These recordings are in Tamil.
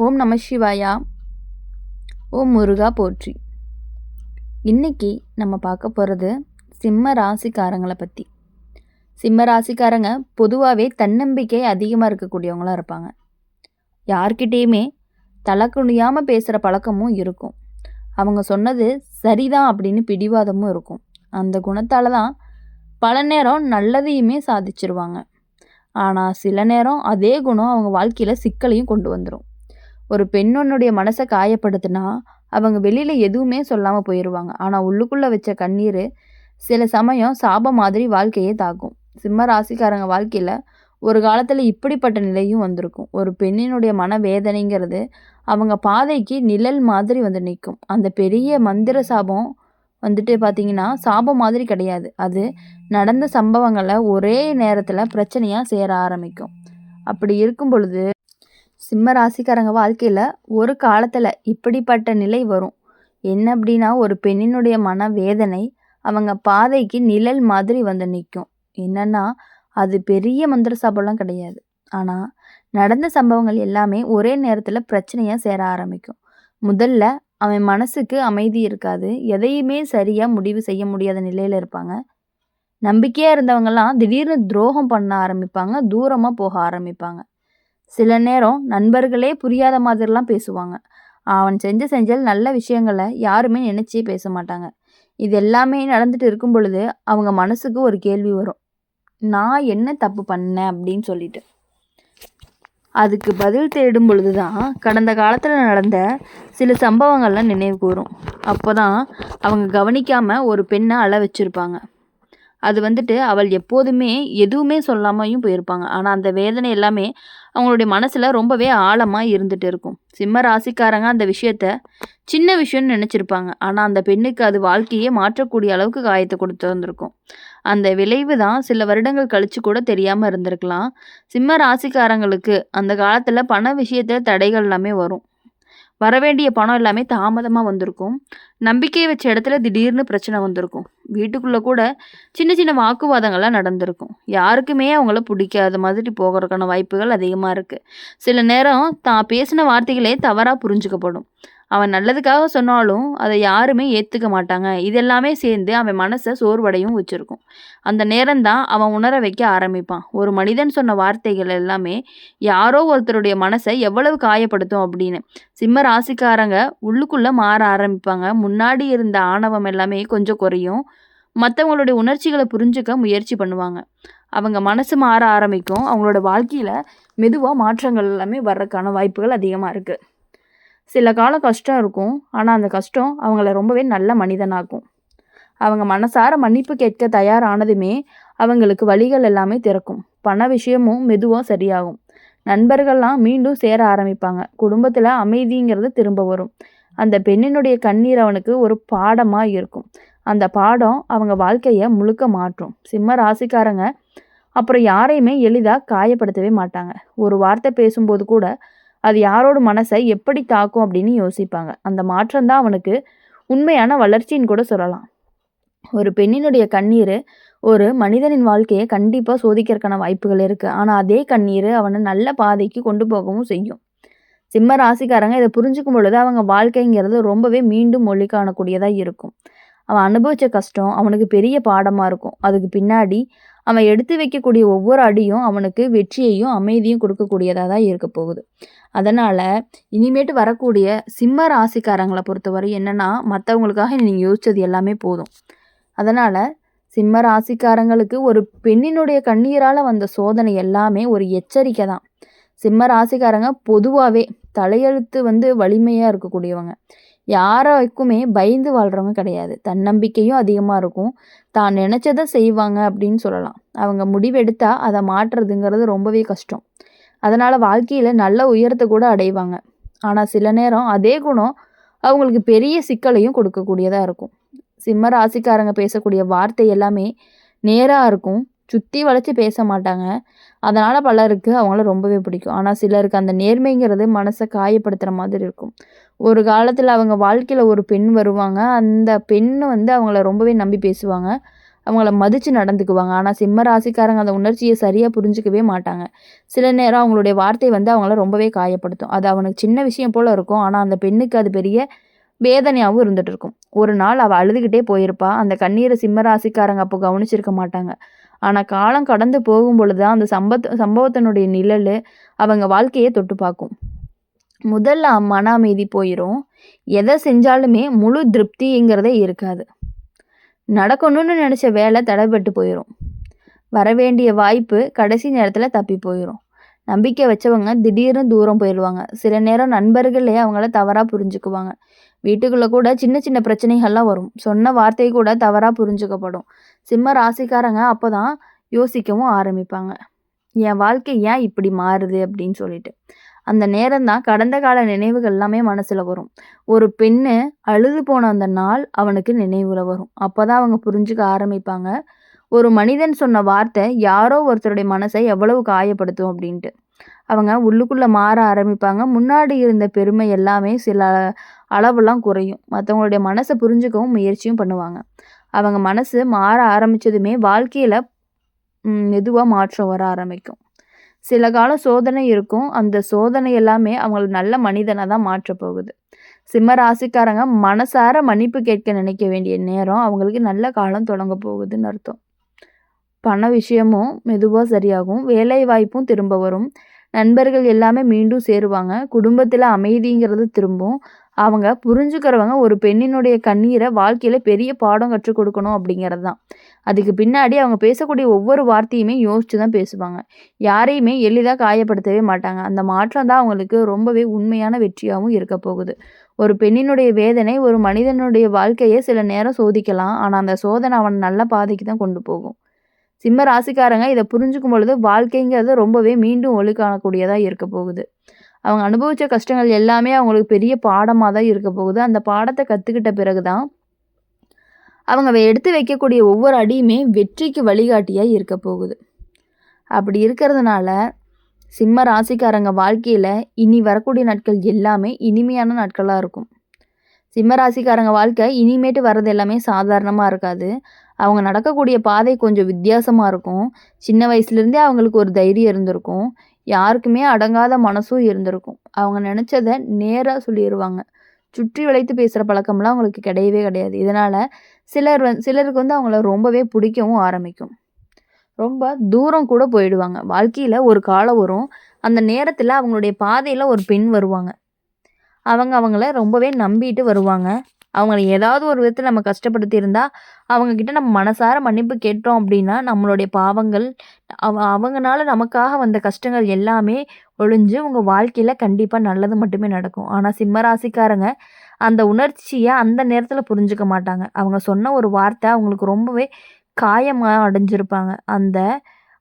ஓம் நம சிவாயா. ஓம் முருகா போற்றி. இன்னைக்கு நம்ம பார்க்க போகிறது சிம்ம ராசிக்காரங்களை பற்றி. சிம்ம ராசிக்காரங்க பொதுவாகவே தன்னம்பிக்கை அதிகமாக இருக்கக்கூடியவங்களாக இருப்பாங்க. யார்கிட்டேயுமே தலை குனியாமல் பேசுகிற பழக்கமும் இருக்கும். அவங்க சொன்னது சரிதான் அப்படின்னு பிடிவாதமும் இருக்கும். அந்த குணத்தால் தான் பல நேரம் நல்லதையுமே சாதிச்சிருவாங்க. ஆனால் சில நேரம் அதே குணம் அவங்க வாழ்க்கையில் சிக்கலையும் கொண்டு வந்துடும். ஒரு பெண்ணொன்னுடைய மனசை காயப்படுத்தினா அவங்க வெளியில் எதுவுமே சொல்லாமல் போயிடுவாங்க. ஆனால் உள்ளுக்குள்ளே வச்ச கண்ணீர் சில சமயம் சாபம் மாதிரி வாழ்க்கையே தாக்கும். சிம்ம ராசிக்காரங்க வாழ்க்கையில் ஒரு காலத்தில் இப்படிப்பட்ட நிலையும் வந்திருக்கும். ஒரு பெண்ணினுடைய மனவேதனைங்கிறது அவங்க பாதைக்கு நிழல் மாதிரி வந்து நிற்கும். அந்த பெரிய மந்திர சாபம் பார்த்திங்கன்னா சாபம் மாதிரி கிடையாது. அது நடந்த சம்பவங்களை ஒரே நேரத்தில் பிரச்சனையாக சேர ஆரம்பிக்கும். அப்படி இருக்கும் பொழுது சிம்ம ராசிக்காரங்க வாழ்க்கையில் ஒரு காலத்தில் இப்படிப்பட்ட நிலை வரும். என்ன அப்படின்னா, ஒரு பெண்ணினுடைய மனவேதனை அவங்க பாதைக்கு நிழல் மாதிரி வந்து நிற்கும். என்னன்னா, அது பெரிய மந்திர சாபம்லாம் கிடையாது. ஆனால் நடந்த சம்பவங்கள் எல்லாமே ஒரே நேரத்தில் பிரச்சனையாக சேர ஆரம்பிக்கும். முதல்ல அவன் மனசுக்கு அமைதி இருக்காது. எதையுமே சரியாக முடிவு செய்ய முடியாத நிலையில் இருப்பாங்க. நம்பிக்கையாக இருந்தவங்கெல்லாம் திடீர்னு துரோகம் பண்ண ஆரம்பிப்பாங்க. தூரமாக போக ஆரம்பிப்பாங்க. சில நேரம் நண்பர்களே புரியாத மாதிரிலாம் பேசுவாங்க. அவன் செஞ்சல் நல்ல விஷயங்களை யாருமே நினச்சே பேச மாட்டாங்க. இது எல்லாமே நடந்துட்டு இருக்கும் பொழுது அவங்க மனசுக்கு ஒரு கேள்வி வரும், நான் என்ன தப்பு பண்ணேன் அப்படின்னு சொல்லிட்டு. அதுக்கு பதில் தேடும் பொழுது தான் கடந்த காலத்தில் நடந்த சில சம்பவங்கள்லாம் நினைவு கூறும். அப்போ தான் அவங்க கவனிக்காமல் ஒரு பெண்ணை அழ வச்சுருப்பாங்க. அது அவள் எப்போதுமே எதுவுமே சொல்லாமையும் போயிருப்பாங்க. ஆனால் அந்த வேதனை எல்லாமே அவங்களுடைய மனசில் ரொம்பவே ஆழமாக இருந்துகிட்டு இருக்கும். சிம்ம ராசிக்காரங்க அந்த விஷயத்த சின்ன விஷயம்னு நினச்சிருப்பாங்க. ஆனால் அந்த பெண்ணுக்கு அது வாழ்க்கையே மாற்றக்கூடிய அளவுக்கு காயத்தை கொடுத்து வந்திருக்கும். அந்த விளைவு தான் சில வருடங்கள் கழித்து கூட தெரியாமல் இருந்திருக்கலாம். சிம்ம ராசிக்காரங்களுக்கு அந்த காலத்தில் பண விஷயத்தில் தடைகள் எல்லாமே வரும். வரவேண்டிய பணம் எல்லாமே தாமதமாக வந்திருக்கும். நம்பிக்கையை வச்ச இடத்துல திடீர்னு பிரச்சனை வந்திருக்கும். வீட்டுக்குள்ளே கூட சின்ன சின்ன வாக்குவாதங்கள்லாம் நடந்திருக்கும். யாருக்குமே அவங்கள பிடிக்காத மாதிரி போகிறதுக்கான வாய்ப்புகள் அதிகமாக இருக்குது. சில நேரம் தான் பேசின வார்த்தைகளே தவறாக புரிஞ்சுக்கப்படும். அவன் நல்லதுக்காக சொன்னாலும் அதை யாருமே ஏற்றுக்க மாட்டாங்க. இதெல்லாமே சேர்ந்து அவன் மனசை சோர்வடையும் வச்சுருக்கும். அந்த நேரம்தான் அவன் உணர வைக்க ஆரம்பிப்பான். ஒரு மனிதன் சொன்ன வார்த்தைகள் எல்லாமே யாரோ ஒருத்தருடைய மனசை எவ்வளவு காயப்படுத்தும் அப்படின்னு. சிம்ம ராசிக்காரங்க உள்ளுக்குள்ளே மாற ஆரம்பிப்பாங்க. முன்னாடி இருந்த ஆணவம் எல்லாமே கொஞ்சம் குறையும். மற்றவங்களுடைய உணர்ச்சிகளை புரிஞ்சுக்க முயற்சி பண்ணுவாங்க. அவங்க மனசு மாற ஆரம்பிக்கும். அவங்களோட வாழ்க்கையில் மெதுவாக மாற்றங்கள் எல்லாமே வர்றதுக்கான வாய்ப்புகள் அதிகமாக இருக்குது. சில காலம் கஷ்டம் இருக்கும். ஆனால் அந்த கஷ்டம் அவங்கள ரொம்பவே நல்ல மனிதனாக்கும். அவங்க மனசார மன்னிப்பு கேட்க தயாரானதுமே அவங்களுக்கு வழிகள் எல்லாமே திறக்கும். பண விஷயமும் மெதுவாக சரியாகும். நண்பர்கள்லாம் மீண்டும் சேர ஆரம்பிப்பாங்க. குடும்பத்தில் அமைதிங்கிறது திரும்ப வரும். அந்த பெண்ணினுடைய கண்ணீர் அவனுக்கு ஒரு பாடமாக இருக்கும். அந்த பாடம் அவங்க வாழ்க்கையை முழுக்க மாற்றும். சிம்ம ராசிக்காரங்க அப்புறம் யாரையுமே எளிதாக காயப்படுத்தவே மாட்டாங்க. ஒரு வார்த்தை பேசும்போது கூட அது யாரோட மனசை எப்படி தாக்கும் அப்படின்னு யோசிப்பாங்க. அந்த மாற்றம்தான் அவனுக்கு உண்மையான வளர்ச்சின்னு கூட சொல்லலாம். ஒரு பெண்ணினுடைய கண்ணீர் ஒரு மனிதனின் வாழ்க்கையை கண்டிப்பாக சோதிக்கிறதுக்கான வாய்ப்புகள் இருக்குது. ஆனால் அதே கண்ணீர் அவனை நல்ல பாதைக்கு கொண்டு போகவும் செய்யும். சிம்ம ராசிக்காரங்க இதை புரிஞ்சுக்கும் பொழுது அவங்க வாழ்க்கைங்கிறது ரொம்பவே மீண்டும் மொழி காணக்கூடியதாக இருக்கும். அவன் அனுபவித்த கஷ்டம் அவனுக்கு பெரிய பாடமாக இருக்கும். அதுக்கு பின்னாடி அவன் எடுத்து வைக்கக்கூடிய ஒவ்வொரு அடியும் அவனுக்கு வெற்றியையும் அமைதியும் கொடுக்கக்கூடியதாக தான் இருக்க போகுது. அதனால் இனிமேட்டு வரக்கூடிய சிம்ம ராசிக்காரங்களை பொறுத்தவரை என்னென்னா, மற்றவங்களுக்காக நீங்கள் யோசித்தது எல்லாமே போதும். அதனால் சிம்ம ராசிக்காரங்களுக்கு ஒரு பெண்ணினுடைய கண்ணீரால் வந்த சோதனை எல்லாமே ஒரு எச்சரிக்கை தான். சிம்ம ராசிக்காரங்க பொதுவாகவே தலையெழுத்து வலிமையாக இருக்கக்கூடியவங்க. யாருக்குமே பயந்து வாழ்கிறவங்க கிடையாது. தன்னம்பிக்கையும் அதிகமாக இருக்கும். தான் நினச்சதை செய்வாங்க அப்படின்னு சொல்லலாம். அவங்க முடிவெடுத்தால் அதை மாற்றுறதுங்கிறது ரொம்பவே கஷ்டம். அதனால் வாழ்க்கையில் நல்ல உயரத்தை கூட அடைவாங்க. ஆனால் சில நேரம் அதே குணம் அவங்களுக்கு பெரிய சிக்கலையும் கொடுக்கக்கூடியதாக இருக்கும். சிம்ம ராசிக்காரங்க பேசக்கூடிய வார்த்தை எல்லாமே நேராக இருக்கும். சுற்றி வளைச்சி பேச மாட்டாங்க. அதனால் பலருக்கு அவங்கள ரொம்பவே பிடிக்கும். ஆனால் சிலருக்கு அந்த நேர்மைங்கிறது மனசை காயப்படுத்துகிற மாதிரி இருக்கும். ஒரு காலத்தில் அவங்க வாழ்க்கையில் ஒரு பெண் வருவாங்க. அந்த பெண் அவங்கள ரொம்பவே நம்பி பேசுவாங்க. அவங்கள மதித்து நடந்துக்குவாங்க. ஆனால் சிம்ம ராசிக்காரங்க அந்த உணர்ச்சியை சரியாக புரிஞ்சிக்கவே மாட்டாங்க. சில நேரம் அவங்களுடைய வார்த்தை அவங்கள ரொம்பவே காயப்படுத்தும். அது அவனுக்கு சின்ன விஷயம் போல் இருக்கும். ஆனால் அந்த பெண்ணுக்கு அது பெரிய வேதனையாகவும் இருந்துகிட்டு இருக்கும். ஒரு நாள் அவள் அழுதுகிட்டே போயிருப்பா. அந்த கண்ணீரை சிம்ம ராசிக்காரங்க அப்போ கவனிச்சிருக்க மாட்டாங்க. ஆனால் காலம் கடந்து போகும் பொழுது தான் அந்த சம்பவத்தினுடைய நிழல் அவங்க வாழ்க்கையை தொட்டு பார்க்கும். முதல்ல மன அமைதி போயிடும். எதை செஞ்சாலுமே முழு திருப்திங்கிறதே இருக்காது. நடக்கணும்னு நினச்ச வேலை தடைப்பட்டு போயிடும். வரவேண்டிய வாய்ப்பு கடைசி நேரத்தில் தப்பி போயிடும். நம்பிக்கை வச்சவங்க திடீர்னு தூரம் போயிடுவாங்க. சில நேரம் நண்பர்களே அவங்கள தவறாக புரிஞ்சுக்குவாங்க. வீட்டுக்குள்ளே கூட சின்ன சின்ன பிரச்சனைகள்லாம் வரும். சொன்ன வார்த்தை கூட தவறாக புரிஞ்சுக்கப்படும். சிம்ம ராசிக்காரங்க அப்போ தான் யோசிக்கவும் ஆரம்பிப்பாங்க. என் வாழ்க்கை ஏன் இப்படி மாறுது அப்படின்னு சொல்லிட்டு. அந்த நேரம் தான் கடந்த கால நினைவுகள் எல்லாமே மனசில் வரும். ஒரு பெண்ணு அழுது போன அந்த நாள் அவனுக்கு நினைவில் வரும். அப்போ தான் அவங்க புரிஞ்சுக்க ஆரம்பிப்பாங்க. ஒரு மனிதன் சொன்ன வார்த்தை யாரோ ஒருத்தருடைய மனசை எவ்வளவு காயப்படுத்தும் அப்படின்ட்டு. அவங்க உள்ளுக்குள்ளே மாற ஆரம்பிப்பாங்க. முன்னாடி இருந்த பெருமை எல்லாமே சில அளவுலாம் குறையும். மற்றவங்களுடைய மனசை புரிஞ்சுக்கவும் முயற்சியும் பண்ணுவாங்க. அவங்க மனசு மாற ஆரம்பித்ததுமே வாழ்க்கையில் மெதுவாக மாற்றம் வர ஆரம்பிக்கும். சில காலம் சோதனை இருக்கும். அந்த சோதனை எல்லாமே அவங்களுக்கு நல்ல மனிதனாக தான் மாற்றப் போகுது. சிம்ம ராசிக்காரங்க மனசார மன்னிப்பு கேட்க நினைக்க வேண்டிய நேரம் அவங்களுக்கு நல்ல காலம் தொடங்க போகுதுன்னு அர்த்தம். பண விஷயமும் மெதுவாக சரியாகும். வேலை வாய்ப்பும் திரும்ப வரும். நண்பர்கள் எல்லாமே மீண்டும் சேருவாங்க. குடும்பத்தில் அமைதிங்கிறது திரும்பும். அவங்க புரிஞ்சுக்கிறவங்க ஒரு பெண்ணினுடைய கண்ணீரை வாழ்க்கையில் பெரிய பாடம் கற்றுக் கொடுக்கணும் அப்படிங்கிறது தான். அதுக்கு பின்னாடி அவங்க பேசக்கூடிய ஒவ்வொரு வார்த்தையுமே யோசித்து தான் பேசுவாங்க. யாரையுமே எளிதாக காயப்படுத்தவே மாட்டாங்க. அந்த மாற்றம் தான் அவங்களுக்கு ரொம்பவே உண்மையான வெற்றியாகவும் இருக்க போகுது. ஒரு பெண்ணினுடைய வேதனை ஒரு மனிதனுடைய வாழ்க்கையை சில நேரம் சோதிக்கலாம். ஆனால் அந்த சோதனை அவன் நல்ல பாதைக்கு தான் கொண்டு போகும். சிம்ம ராசிக்காரங்க இதை புரிஞ்சுக்கும் பொழுது வாழ்க்கைங்கிறது ரொம்பவே மீண்டும் ஒளி காணக்கூடியதாக இருக்க போகுது. அவங்க அனுபவித்த கஷ்டங்கள் எல்லாமே அவங்களுக்கு பெரிய பாடமாக தான் இருக்க போகுது. அந்த பாடத்தை கற்றுக்கிட்ட பிறகு தான் அவங்க எடுத்து வைக்கக்கூடிய ஒவ்வொரு அடியுமே வெற்றிக்கு வழிகாட்டியாக இருக்க போகுது. அப்படி இருக்கிறதுனால சிம்ம ராசிக்காரங்க வாழ்க்கையில் இனி வரக்கூடிய நாட்கள் எல்லாமே இனிமையான நாட்களாக இருக்கும். சிம்ம ராசிக்காரங்க வாழ்க்கை இனிமேட்டு வர்றது எல்லாமே சாதாரணமாக இருக்காது. அவங்க நடக்கக்கூடிய பாதை கொஞ்சம் வித்தியாசமாக இருக்கும். சின்ன வயசுலேருந்தே அவங்களுக்கு ஒரு தைரியம் இருந்திருக்கும். யாருக்குமே அடங்காத மனசும் இருந்திருக்கும். அவங்க நினச்சதை நேராக சொல்லிடுவாங்க. சுற்றி வளைத்து பேசுகிற பழக்கம்லாம் அவங்களுக்கு கிடையவே கிடையாது. இதனால் சிலருக்கு அவங்கள ரொம்பவே பிடிக்கவும் ஆரம்பிக்கும். ரொம்ப தூரம் கூட போயிடுவாங்க. வாழ்க்கையில் ஒரு காலம் வரும். அந்த நேரத்தில் அவங்களுடைய பாதையில் ஒரு பெண் வருவாங்க. அவங்கள ரொம்பவே நம்பிட்டு வருவாங்க. அவங்கள ஏதாவது ஒரு விதத்தில் நம்ம கஷ்டப்படுத்தியிருந்தால் அவங்கக்கிட்ட நம்ம மனசார மன்னிப்பு கேட்டோம் அப்படின்னா நம்மளுடைய பாவங்கள் அவங்கனால நமக்காக வந்த கஷ்டங்கள் எல்லாமே ஒழிஞ்சு உங்கள் வாழ்க்கையில் கண்டிப்பாக நல்லது மட்டுமே நடக்கும். ஆனால் சிம்மராசிக்காரங்க அந்த உணர்ச்சியை அந்த நேரத்தில் புரிஞ்சுக்க மாட்டாங்க. அவங்க சொன்ன ஒரு வார்த்தை அவங்களுக்கு ரொம்பவே காயமாக அடைஞ்சிருப்பாங்க.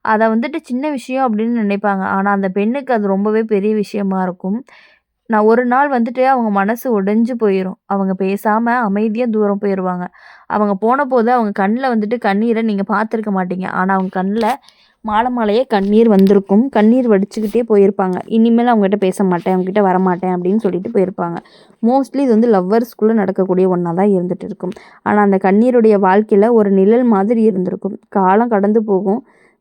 அதை சின்ன விஷயம் அப்படின்னு நினைப்பாங்க. ஆனால் அந்த பெண்ணுக்கு அது ரொம்பவே பெரிய விஷயமா இருக்கும். நான் ஒரு நாள் அவங்க மனசு உடைஞ்சு போயிடும். அவங்க பேசாமல் அமைதியாக தூரம் போயிடுவாங்க. அவங்க போன போது அவங்க கண்ணில் கண்ணீரை நீங்கள் பார்த்துருக்க மாட்டீங்க. ஆனால் அவங்க கண்ணில் மாலையே கண்ணீர் வந்திருக்கும். கண்ணீர் வடிச்சுக்கிட்டே போயிருப்பாங்க. இனிமேல் அவங்ககிட்ட பேச மாட்டேன், அவங்ககிட்ட வரமாட்டேன் அப்படின்னு சொல்லிட்டு போயிருப்பாங்க. மோஸ்ட்லி இது லவ்வர்ஸ்குள்ளே நடக்கக்கூடிய ஒன்றா தான் இருந்துகிட்டு இருக்கும். ஆனால் அந்த கண்ணீருடைய வாழ்க்கையில் ஒரு நிழல் மாதிரி இருந்திருக்கும். காலம் கடந்து போகும்.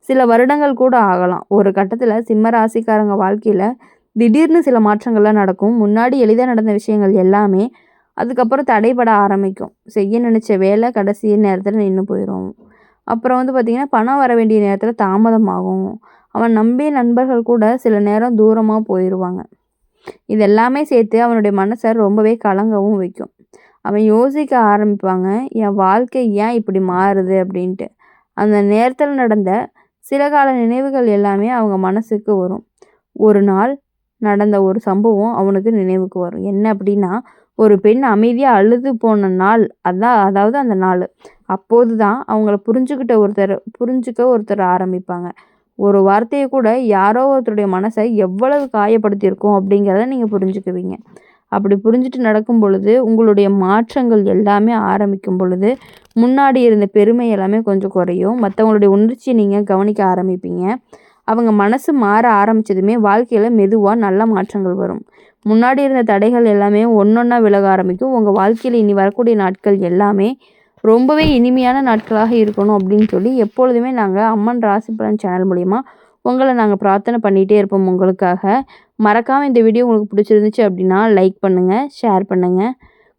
சில வருடங்கள் கூட ஆகலாம். ஒரு கட்டத்தில் சிம்ம ராசிக்காரங்க வாழ்க்கையில் திடீர்னு சில மாற்றங்கள்லாம் நடக்கும். முன்னாடி எளிதாக நடந்த விஷயங்கள் எல்லாமே அதுக்கப்புறம் தடைபட ஆரம்பிக்கும். செய்ய நினச்ச வேலை கடைசி நேரத்தில் நின்று போயிடும். அப்புறம் பார்த்திங்கன்னா பணம் வர வேண்டிய நேரத்தில் தாமதமாகும். அவன் நம்பிய நண்பர்கள் கூட சில நேரம் தூரமாக போயிடுவாங்க. இதெல்லாமே சேர்த்து அவனுடைய மனசை ரொம்பவே கலங்கவும் வைக்கும். அவன் யோசிக்க ஆரம்பிப்பாங்க, என் வாழ்க்கை ஏன் இப்படி மாறுது அப்படின்ட்டு. அந்த நேரத்தில் நடந்த சில கால நினைவுகள் எல்லாமே அவங்க மனசுக்கு வரும். ஒரு நாள் நடந்த ஒரு சம்பவம் அவனுக்கு நினைவுக்கு வரும். என்ன அப்படின்னா, ஒரு பெண் அமைதியாக அழுது போன நாள். அதாவது அந்த நாள். அப்போது தான் அவங்கள புரிஞ்சுக்க ஒருத்தர் ஆரம்பிப்பாங்க. ஒரு வார்த்தையை கூட யாரோ ஒருத்தருடைய மனசை எவ்வளவு காயப்படுத்தியிருக்கோம் அப்படிங்கிறத நீங்கள் புரிஞ்சுக்குவீங்க. அப்படி புரிஞ்சுட்டு நடக்கும் பொழுது உங்களுடைய மாற்றங்கள் எல்லாமே ஆரம்பிக்கும் பொழுது முன்னாடி இருந்த பெருமை எல்லாமே கொஞ்சம் குறையும். மற்றவங்களுடைய உணர்ச்சியை நீங்கள் கவனிக்க ஆரம்பிப்பீங்க. அவங்க மனசு மாற ஆரம்பித்ததுமே வாழ்க்கையில் மெதுவாக நல்ல மாற்றங்கள் வரும். முன்னாடி இருந்த தடைகள் எல்லாமே ஒன்றொன்னா விலக ஆரம்பிக்கும். உங்கள் வாழ்க்கையில் இனி வரக்கூடிய நாட்கள் எல்லாமே ரொம்பவே இனிமையான நாட்களாக இருக்கணும் அப்படின்னு சொல்லி எப்பொழுதுமே நாங்கள் அம்மன் ராசி பலன் சேனல் மூலிமா உங்களை நாங்கள் பிரார்த்தனை பண்ணிகிட்டே இருப்போம் உங்களுக்காக. மறக்காமல் இந்த வீடியோ உங்களுக்கு பிடிச்சிருந்துச்சு அப்படின்னா லைக் பண்ணுங்கள், ஷேர் பண்ணுங்கள்.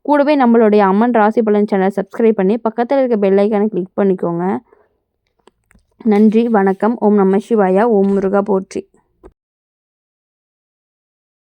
கூடவே நம்மளுடைய அம்மன் ராசி பலன் சேனல் சப்ஸ்கிரைப் பண்ணி பக்கத்தில் இருக்க பெல் ஐக்கானை கிளிக் பண்ணிக்கோங்க. நன்றி, வணக்கம். ஓம் நம சிவாயா. ஓம் முருகா போற்றி.